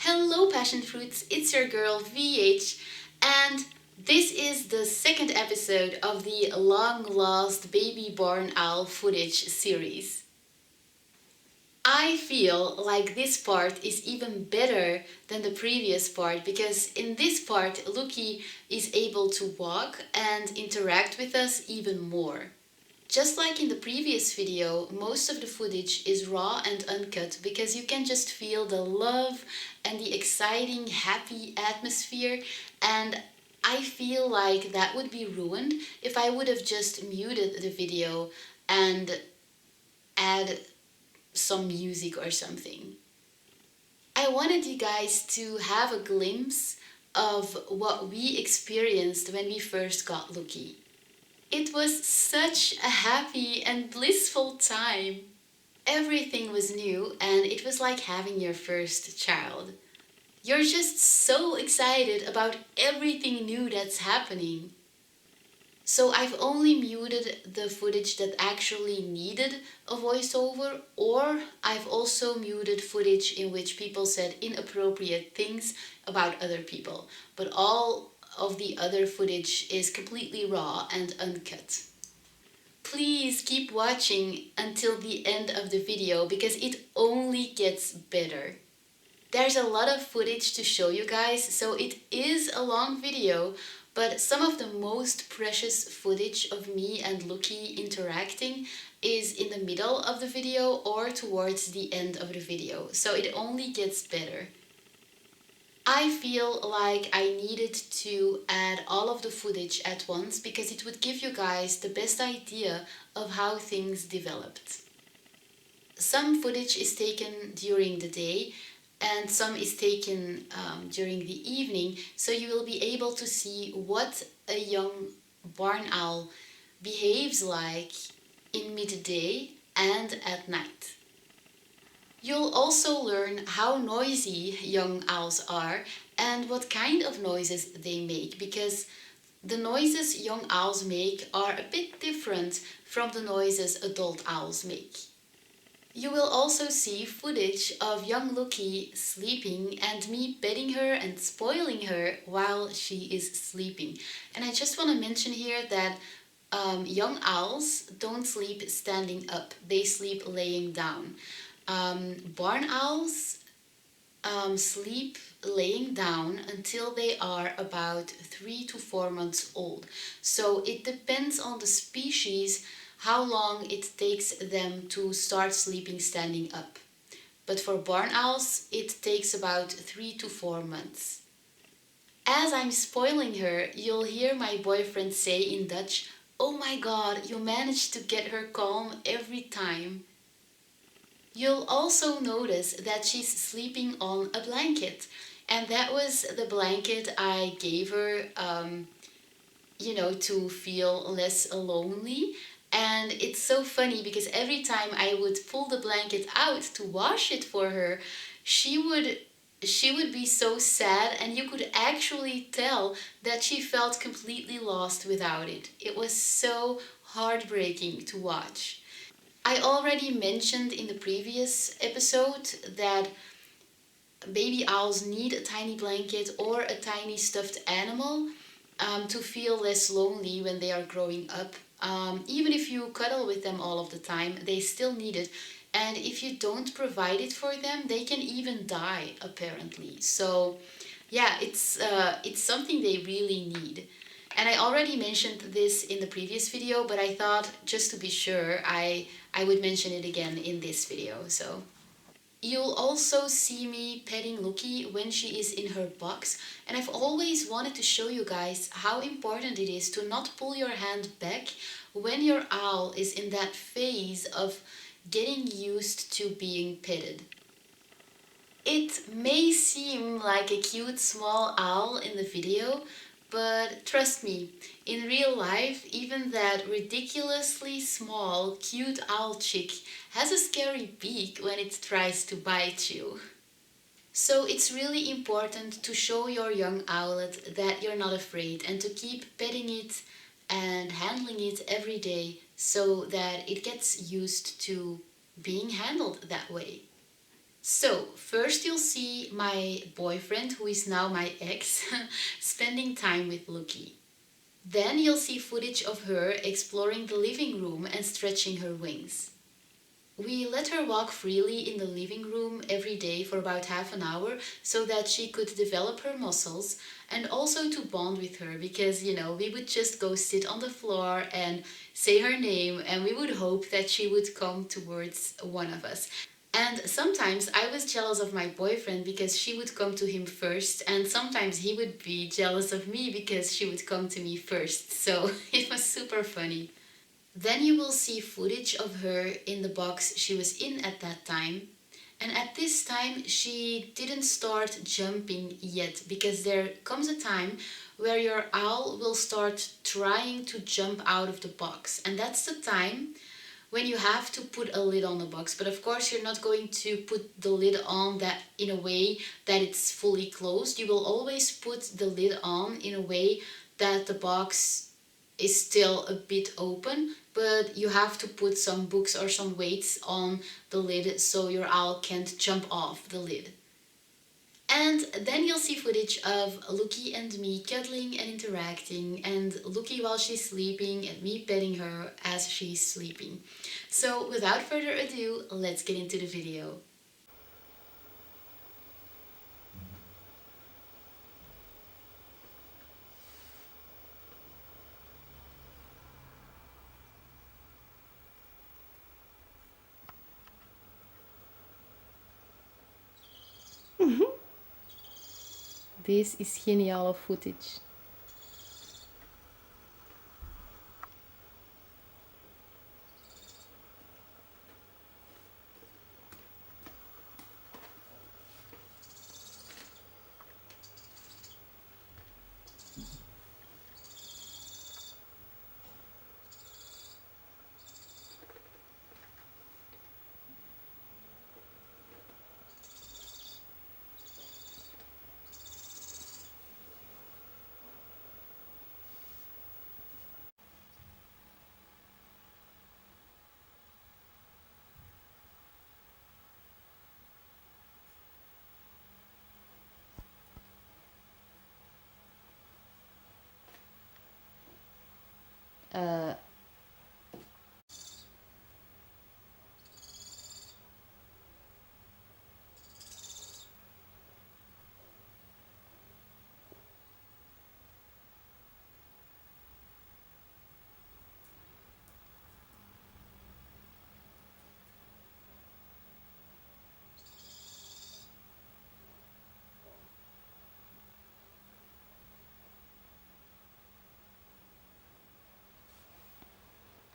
Hello passion fruits, it's your girl VH, and this is the second episode of the long-lost baby barn owl footage series. I feel like this part is even better than the previous part because in this part Lukey is able to walk and interact with us even more. Just like in the previous video, most of the footage is raw and uncut because you can just feel the love and the exciting, happy atmosphere, and I feel like that would be ruined if I would have just muted the video and add some music or something. I wanted you guys to have a glimpse of what we experienced when we first got Lukey. It was such a happy and blissful time. Everything was new and it was like having your first child. You're just so excited about everything new that's happening. So I've only muted the footage that actually needed a voiceover, or I've also muted footage in which people said inappropriate things about other people. But all of the other footage is completely raw and uncut. Please keep watching until the end of the video because it only gets better. There's a lot of footage to show you guys, so it is a long video, but some of the most precious footage of me and Lukey interacting is in the middle of the video or towards the end of the video, so it only gets better. I feel like I needed to add all of the footage at once because it would give you guys the best idea of how things developed. Some footage is taken during the day and some is taken during the evening, so you will be able to see what a young barn owl behaves like in midday and at night. You'll also learn how noisy young owls are and what kind of noises they make, because the noises young owls make are a bit different from the noises adult owls make. You will also see footage of young Lukey sleeping and me petting her and spoiling her while she is sleeping. And I just want to mention here that young owls don't sleep standing up, they sleep laying down. Barn owls sleep laying down until they are about 3 to 4 months old. So it depends on the species how long it takes them to start sleeping standing up. But for barn owls, it takes about 3 to 4 months. As I'm spoiling her, you'll hear my boyfriend say in Dutch, "Oh my god, you managed to get her calm every time." You'll also notice that she's sleeping on a blanket, and that was the blanket I gave her, to feel less lonely. And it's so funny because every time I would pull the blanket out to wash it for her, she would be so sad, and you could actually tell that she felt completely lost without it. It was so heartbreaking to watch. I already mentioned in the previous episode that baby owls need a tiny blanket or a tiny stuffed animal to feel less lonely when they are growing up. Even if you cuddle with them all of the time, they still need it. And if you don't provide it for them, they can even die, apparently. So yeah, it's something they really need. And I already mentioned this in the previous video, but I thought just to be sure, I would mention it again in this video. So you'll also see me petting Lukey when she is in her box, and I've always wanted to show you guys how important it is to not pull your hand back when your owl is in that phase of getting used to being petted. It may seem like a cute small owl in the video, but trust me, in real life, even that ridiculously small, cute owl chick has a scary beak when it tries to bite you. So it's really important to show your young owlet that you're not afraid and to keep petting it and handling it every day so that it gets used to being handled that way. So, first you'll see my boyfriend, who is now my ex, spending time with Lukey. Then you'll see footage of her exploring the living room and stretching her wings. We let her walk freely in the living room every day for about half an hour so that she could develop her muscles and also to bond with her because, we would just go sit on the floor and say her name and we would hope that she would come towards one of us. And sometimes I was jealous of my boyfriend because she would come to him first, and sometimes he would be jealous of me because she would come to me first. So it was super funny. Then you will see footage of her in the box she was in at that time. And at this time she didn't start jumping yet because there comes a time where your owl will start trying to jump out of the box. And that's the time when you have to put a lid on the box. But of course you're not going to put the lid on that in a way that it's fully closed. You will always put the lid on in a way that the box is still a bit open, but you have to put some books or some weights on the lid so your owl can't jump off the lid. And then you'll see footage of Lukey and me cuddling and interacting, and Lukey while she's sleeping and me petting her as she's sleeping. So without further ado, let's get into the video. This is geniale footage. Uh,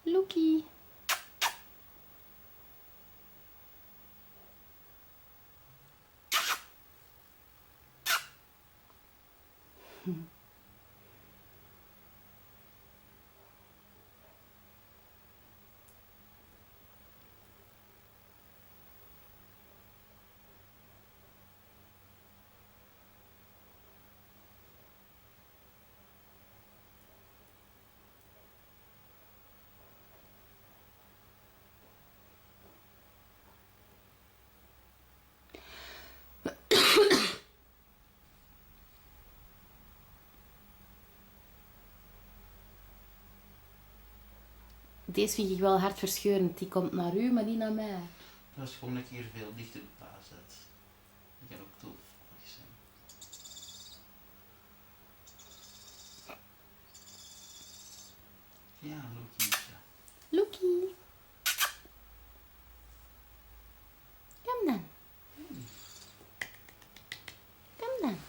Lukey. Deze vind ik wel hartverscheurend. Die komt naar u, maar die naar mij. Dat is gewoon dat ik hier veel dichter op pa zet. Ik kan ook tof zijn. Ja, Lukey. Lukey. Kom dan. Kom dan.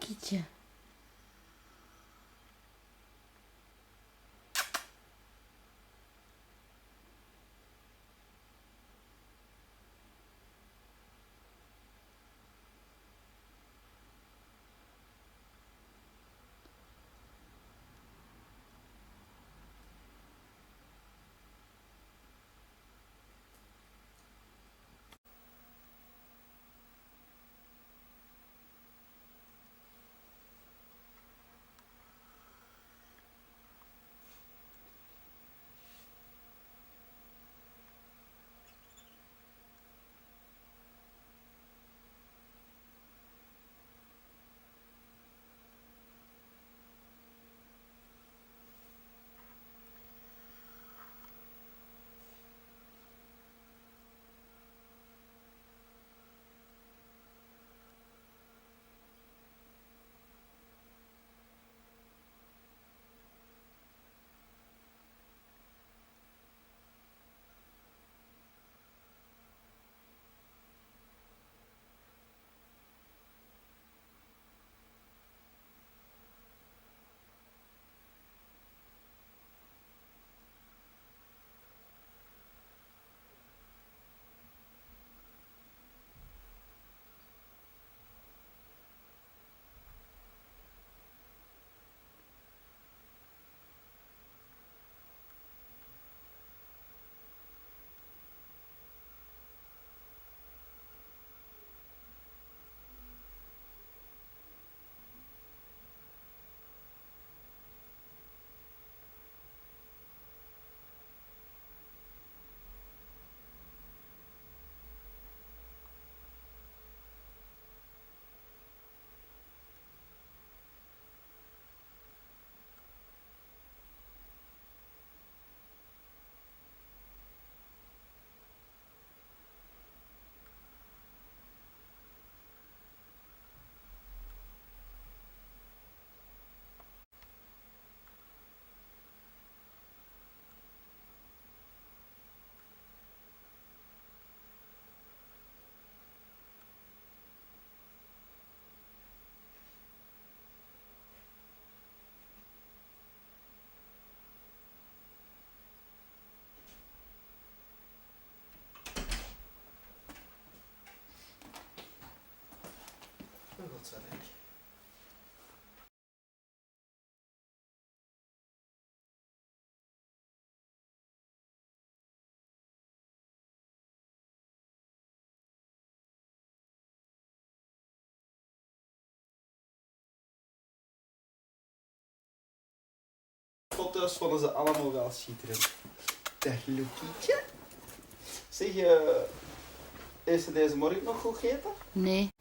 Loekietje. Oh, godzijdank. Foto's vonden ze allemaal wel schitterend. Dag Lukietje. Zeg, heeft ze deze morgen nog goed gegeten? Nee.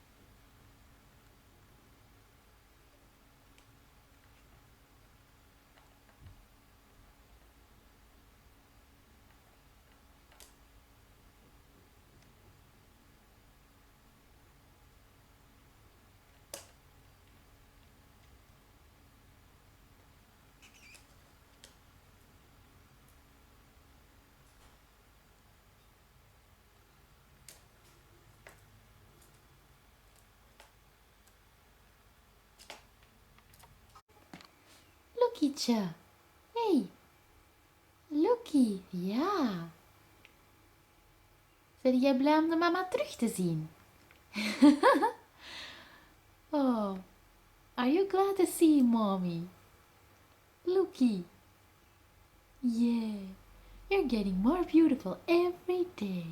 Loekietje. Hey. Lukey. Ja. Ben jij blij om de mama terug te zien? Oh. Are you glad to see mommy? Lukey. Yeah. You're getting more beautiful every day.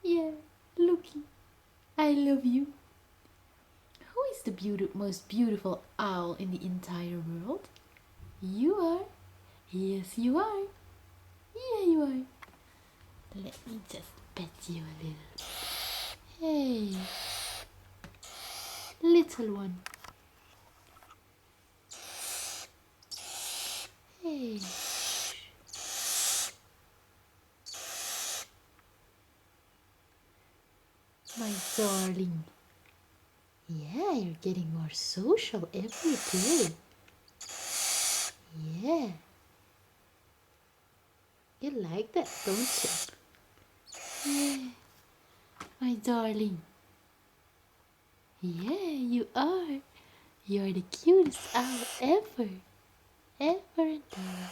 Yeah. Lukey. I love you. Who is the most beautiful owl in the entire world? You are. Yes, you are. Yeah, you are. Let me just pet you a little. Hey, little one. Hey. My darling. Yeah, you're getting more social every day. Yeah. You like that, don't you? Yeah. My darling. Yeah, you are. You're the cutest owl ever. Ever and ever.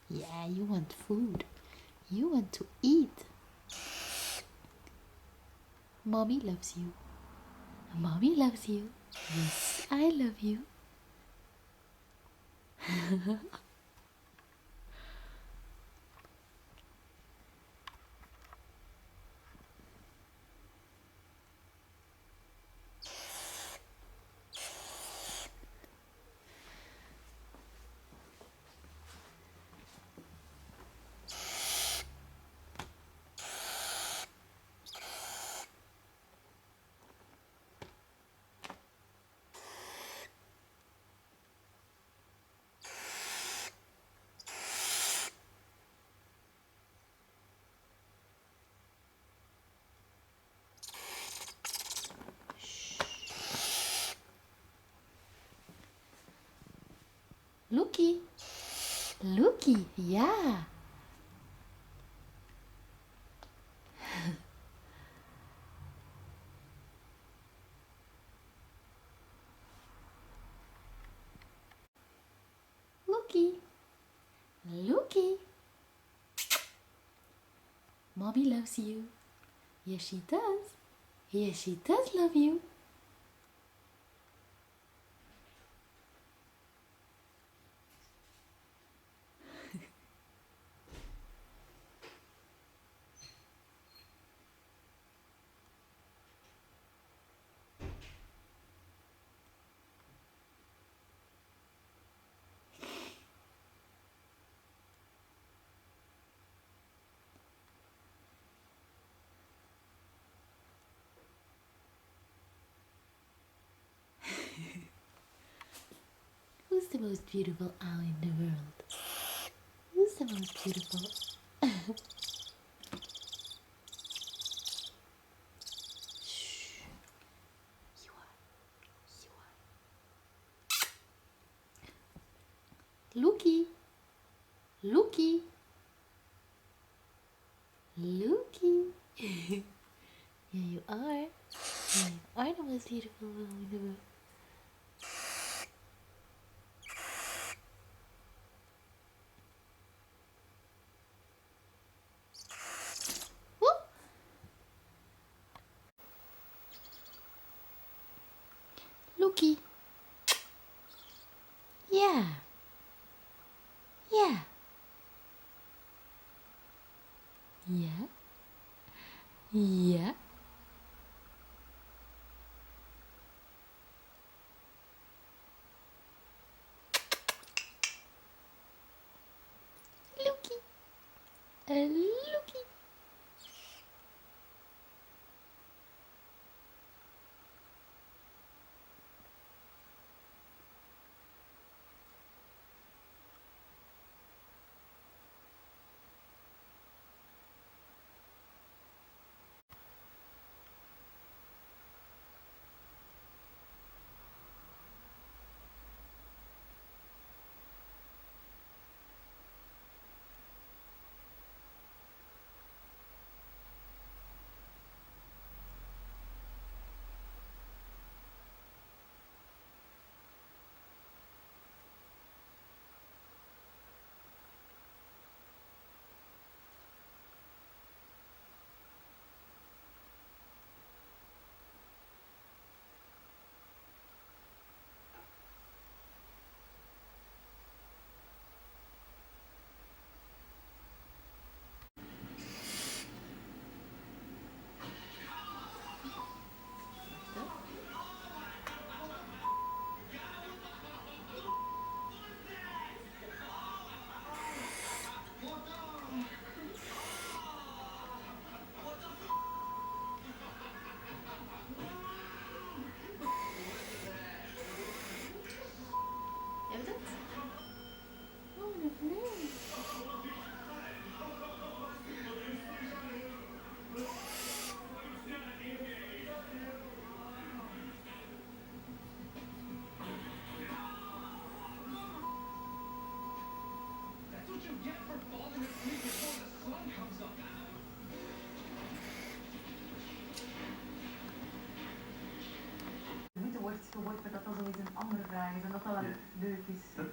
Yeah, you want food. You want to eat. Mommy loves you. Mommy loves you. Yes, I love you. Lukey. Lukey, yeah. Lukey. Lukey. Mommy loves you. Yes, she does. Yes, she does love you. Who's the most beautiful owl in the world? Who's the most beautiful? Shh. You are. You are. Lukey. Lukey. Lukey. Yeah, you are. Yeah, you are the most beautiful owl in the world. Whoop. Lukey. Yeah. Yeah. Yeah. Yeah. Lukey. Lukey.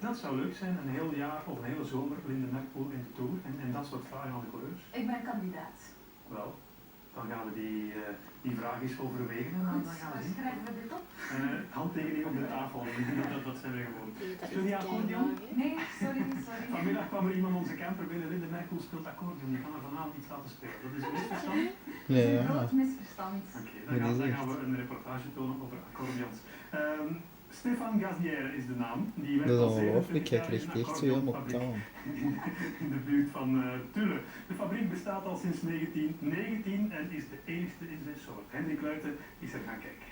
Dat zou leuk zijn, een heel jaar of een hele zomer Linde Merkpoel in de Tour en dat soort vragen aan de coureurs. Ik ben kandidaat. Wel, dan gaan we die vraag eens overwegen en dan gaan we zien. Schrijven we dit op? Handtekening op de tafel, dat zijn we gewoon. Speel je accordeon? Nee, sorry. Vanmiddag kwam er iemand onze camper binnen, Linde Merkpoel speelt accordeon, je kan er vanavond iets laten spelen. Dat is een misverstand? Nee, Een ja. groot misverstand. Oké, dan gaan we een reportage tonen over accordeons. Stefan Gazière is de naam. Die werkt Dat is al 27 ongelooflijk, jaar het ligt in een echt zo helemaal accordeonfabriek taal. in de buurt van Tulle. De fabriek bestaat al sinds 1919 en is de enigste in zijn soort. Hendrik Luiten is er gaan kijken.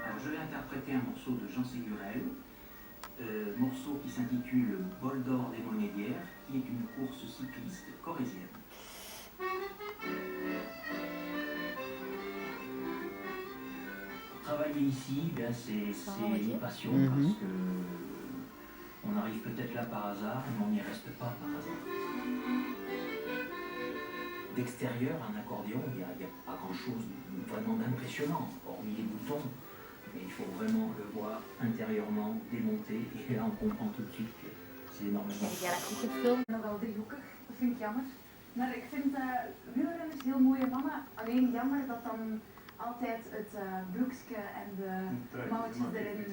Alors je vais interpréter un morceau de Jean Ségurel, morceau qui s'intitule Bol d'or des Monédières, qui est une course cycliste corrézienne. Travailler ici, c'est une passion parce que on arrive peut-être là par hasard, mais on n'y reste pas par hasard. D'extérieur, un accordéon, il n'y a pas grand-chose vraiment d'impressionnant, hormis les boutons. Mais il faut vraiment le voir intérieurement démonter et là on comprend tout de suite que c'est énormément. Ja, dat is een film. Nogal driehoekig, dat vind ik jammer. Maar ik vind wielrenners heel mooie mannen. Alleen jammer dat dan altijd het broekje en de mouwtjes erin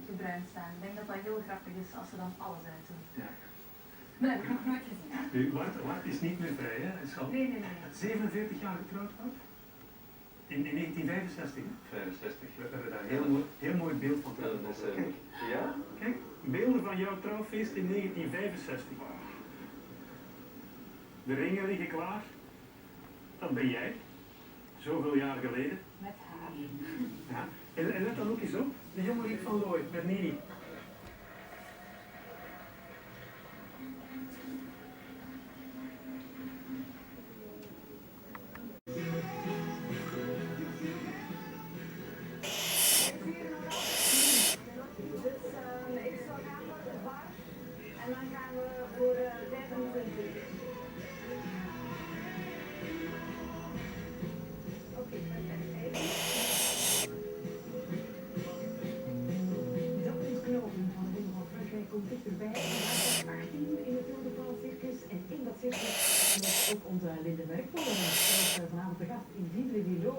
gebruind staan. Ik denk dat dat heel grappig is als ze dan alles uit doen. Ja. Maar dat heb ik nog nooit gezien. Wart is niet meer vrij, hè? Hij is al Nee. 47 jaar getrouwd, Wart? In 1965, hè? 65. We hebben daar heel mooi beeld van terug. Ja? Kijk, beelden van jouw trouwfeest in 1965. De ringen liggen klaar. Dat ben jij. Zoveel jaar geleden. Met haar. Ja. En let dan ook eens op. De jongen van Looy, met Nini. En dan gaan we voor 25. Oké, perfect. Dat ontknopen van de Ronde van Frankrijk komt dichterbij. En daar 18 in het Tour de France circus. En in dat circus is ook onze Linde Merkpoel. Vanavond de gast in Vivre Velo.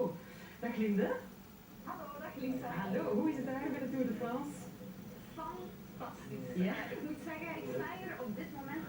Dag Linde. Hallo, dag Lisa. Hallo, hoe is het daar bij de Tour de France? Fantastisch. Ja? Ik moet zeggen, ik sta hier op dit moment